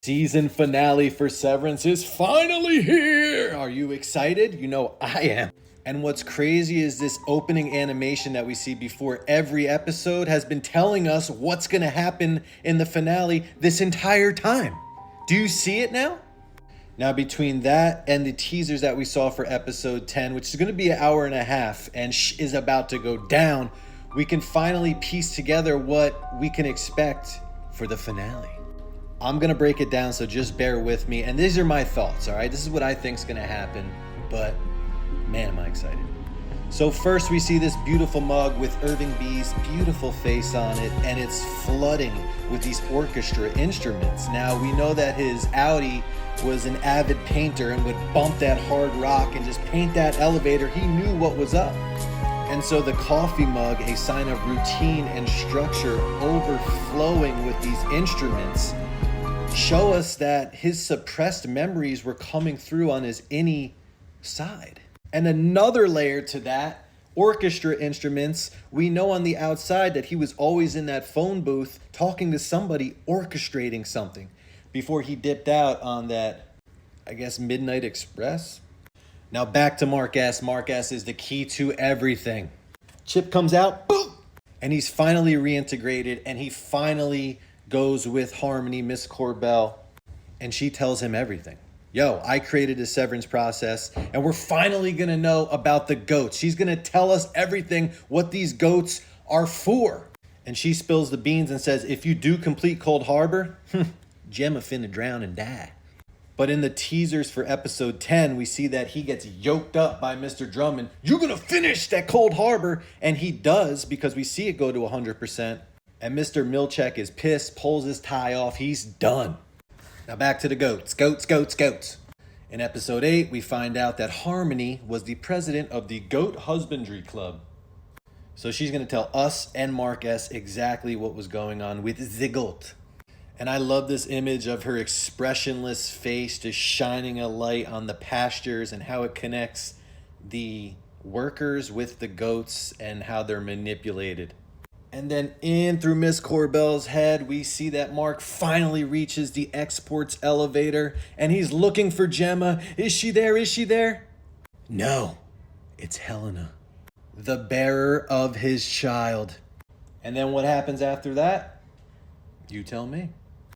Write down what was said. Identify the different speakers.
Speaker 1: Season finale for Severance is finally here! Are you excited? You know I am. And what's crazy is this opening animation that we see before every episode has been telling us what's gonna happen in the finale this entire time. Do you see it now? Now, between that and the teasers that we saw for episode 10, which is gonna be an hour and a half and is about to go down, we can finally piece together what we can expect for the finale. I'm gonna break it down, so just bear with me. And these are my thoughts, all right? This is what I think's gonna happen, but man, am I excited. So first we see this beautiful mug with Irving B's beautiful face on it, and it's flooding with these orchestra instruments. Now, we know that his Audi was an avid painter and would bump that hard rock and just paint that elevator. He knew what was up. And so the coffee mug, a sign of routine and structure, overflowing with these instruments, show us that his suppressed memories were coming through on his innie side. And another layer to that, orchestra instruments, we know on the outside that he was always in that phone booth talking to somebody, orchestrating something before he dipped out on that, I guess, Midnight Express. Now back to Mark S. Mark S is the key to everything. Chip comes out, boom, and he's finally reintegrated, and he finally goes with Harmony, Miss Cobel, and she tells him everything. Yo, I created a severance process, and we're finally gonna know about the goats. She's gonna tell us everything, what these goats are for. And she spills the beans and says, if you do complete Cold Harbor, Gemma finna drown and die. But in the teasers for episode 10, we see that he gets yoked up by Mr. Drummond. You're gonna finish that Cold Harbor, and he does, because we see it go to 100%. And Mr. Milchek is pissed, pulls his tie off, he's done. Now back to the goats. Goats. In episode 8, we find out that Harmony was the president of the Goat Husbandry Club. So she's going to tell us and Mark S. exactly what was going on with the goat. And I love this image of her expressionless face just shining a light on the pastures and how it connects the workers with the goats and how they're manipulated. And then in through Miss Cobel's head, we see that Mark finally reaches the exports elevator and he's looking for Gemma. Is she there? No, it's Helena, the bearer of his child. And then what happens after that? You tell me.